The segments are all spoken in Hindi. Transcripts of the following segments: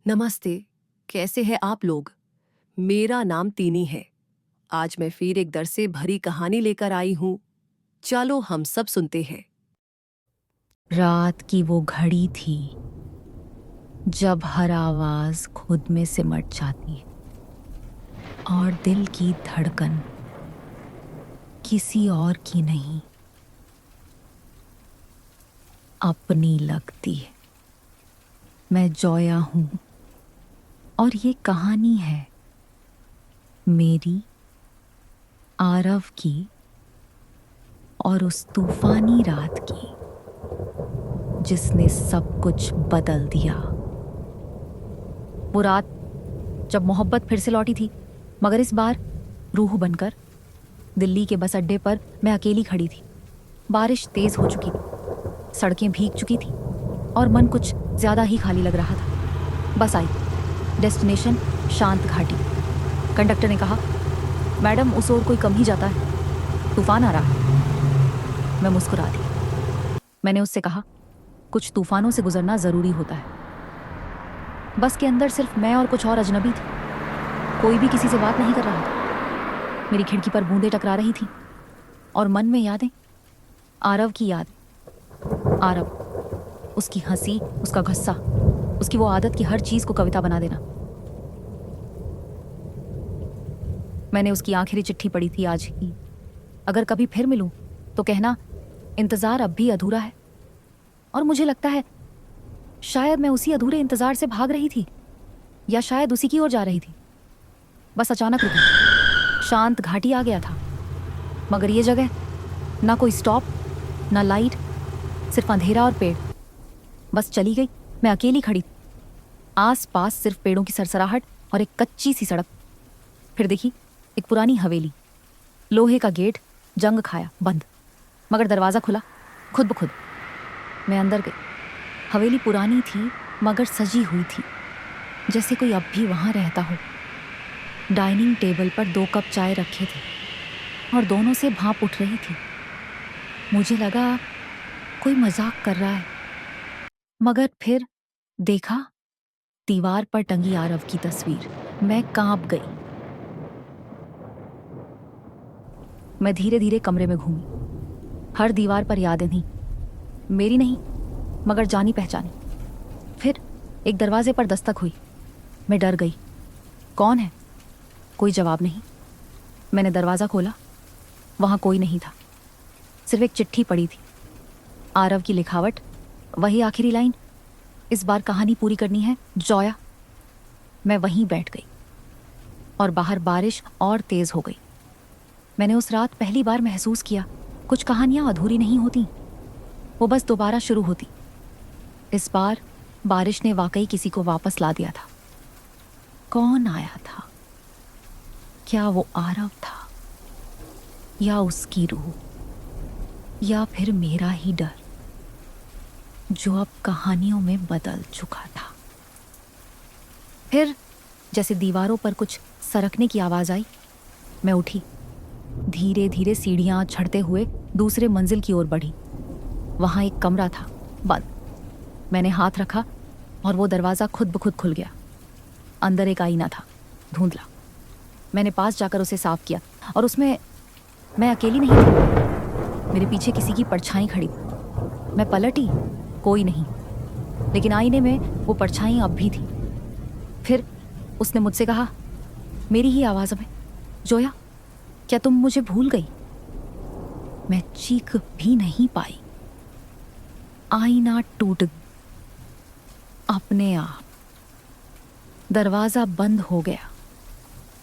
नमस्ते। कैसे हैं आप लोग? मेरा नाम तीनी है। आज मैं फिर एक दर्द से भरी कहानी लेकर आई हूँ। चलो हम सब सुनते हैं। रात की वो घड़ी थी जब हर आवाज खुद में सिमट जाती है और दिल की धड़कन किसी और की नहीं अपनी लगती है। मैं जोया हूं और ये कहानी है मेरी, आरव की और उस तूफानी रात की जिसने सब कुछ बदल दिया। वो रात जब मोहब्बत फिर से लौटी थी, मगर इस बार रूह बनकर। दिल्ली के बस अड्डे पर मैं अकेली खड़ी थी। बारिश तेज हो चुकी थी, सड़कें भीग चुकी थी और मन कुछ ज्यादा ही खाली लग रहा था। बस आई, डेस्टिनेशन शांत घाटी। कंडक्टर ने कहा, मैडम उस ओर कोई कम ही जाता है, तूफान आ रहा है। मैं मुस्कुरा दी। मैंने उससे कहा, कुछ तूफानों से गुजरना जरूरी होता है। बस के अंदर सिर्फ मैं और कुछ और अजनबी थे। कोई भी किसी से बात नहीं कर रहा था। मेरी खिड़की पर बूंदें टकरा रही थी और मन में यादें, आरव की याद। आरव, उसकी हंसी, उसका गुस्सा, उसकी वो आदत कि हर चीज को कविता बना देना। मैंने उसकी आखिरी चिट्ठी पढ़ी थी आज ही। अगर कभी फिर मिलूं तो कहना, इंतजार अब भी अधूरा है। और मुझे लगता है शायद मैं उसी अधूरे इंतजार से भाग रही थी, या शायद उसी की ओर जा रही थी। बस अचानक रुकी। शांत घाटी आ गया था, मगर ये जगह, ना कोई स्टॉप, ना लाइट, सिर्फ अंधेरा और पेड़। बस चली गई। मैं अकेली खड़ी, आस पास सिर्फ पेड़ों की सरसराहट और एक कच्ची सी सड़क। फिर देखी एक पुरानी हवेली, लोहे का गेट, जंग खाया, बंद, मगर दरवाजा खुला खुद ब खुद। मैं अंदर गई। हवेली पुरानी थी मगर सजी हुई थी, जैसे कोई अब भी वहां रहता हो। डाइनिंग टेबल पर 2 कप चाय रखे थे और दोनों से भाप उठ रही थी। मुझे लगा कोई मजाक कर रहा है, मगर फिर देखा दीवार पर टंगी आरव की तस्वीर। मैं कांप गई। मैं धीरे धीरे कमरे में घूमी। हर दीवार पर यादें थीं, मेरी नहीं मगर जानी पहचानी। फिर एक दरवाजे पर दस्तक हुई। मैं डर गई। कौन है? कोई जवाब नहीं। मैंने दरवाजा खोला। वहां कोई नहीं था, सिर्फ एक चिट्ठी पड़ी थी। आरव की लिखावट, वही आखिरी लाइन, इस बार कहानी पूरी करनी है, जोया। मैं वहीं बैठ गई और बाहर बारिश और तेज हो गई। मैंने उस रात पहली बार महसूस किया, कुछ कहानियां अधूरी नहीं होती, वो बस दोबारा शुरू होती। इस बार बारिश ने वाकई किसी को वापस ला दिया था। कौन आया था? क्या वो आरव था, या उसकी रूह, या फिर मेरा ही डर जो अब कहानियों में बदल चुका था। फिर जैसे दीवारों पर कुछ सरकने की आवाज आई। मैं उठी, धीरे धीरे सीढ़ियां चढ़ते हुए दूसरे मंजिल की ओर बढ़ी। वहां एक कमरा था, बंद। मैंने हाथ रखा और वो दरवाजा खुद ब खुद खुल गया। अंदर एक आईना था, धुंधला। मैंने पास जाकर उसे साफ किया और उसमें मैं अकेली नहीं थी। मेरे पीछे किसी की परछाई खड़ी थी। मैं पलटी, कोई नहीं, लेकिन आईने में वो परछाई अब भी थी। फिर उसने मुझसे कहा, मेरी ही आवाज में, जोया, क्या तुम मुझे भूल गई? मैं चीख भी नहीं पाई। आईना टूट अपने आप। दरवाजा बंद हो गया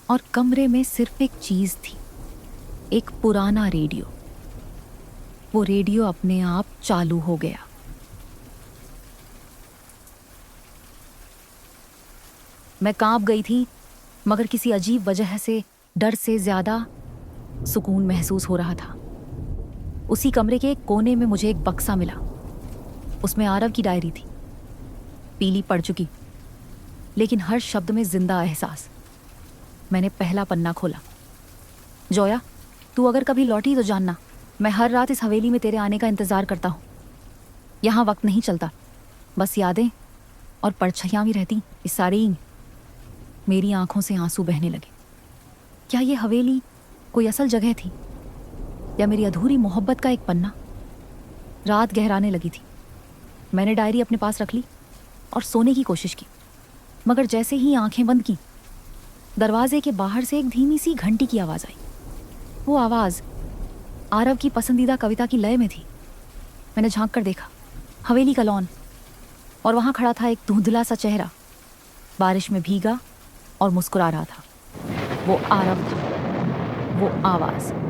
और कमरे में सिर्फ एक चीज थी, एक पुराना रेडियो। वो रेडियो अपने आप चालू हो गया। मैं कांप गई थी, मगर किसी अजीब वजह से डर से ज्यादा सुकून महसूस हो रहा था। उसी कमरे के एक कोने में मुझे एक बक्सा मिला। उसमें आरव की डायरी थी, पीली पड़ चुकी, लेकिन हर शब्द में जिंदा एहसास। मैंने पहला पन्ना खोला। जोया, तू अगर कभी लौटी तो जानना, मैं हर रात इस हवेली में तेरे आने का इंतजार करता हूं। यहां वक्त नहीं चलता, बस यादें, और परछाइयाँ भी रहती इस सारे में। मेरी आंखों से आंसू बहने लगे। क्या ये हवेली कोई असल जगह थी या मेरी अधूरी मोहब्बत का एक पन्ना? रात गहराने लगी थी। मैंने डायरी अपने पास रख ली और सोने की कोशिश की, मगर जैसे ही आंखें बंद की, दरवाजे के बाहर से एक धीमी सी घंटी की आवाज़ आई। वो आवाज़ आरव की पसंदीदा कविता की लय में थी। मैंने झांक कर देखा, हवेली का लॉन, और वहाँ खड़ा था एक धुंधला सा चेहरा, बारिश में भीगा और मुस्कुरा रहा था। वो आरव था, वो आवाज़।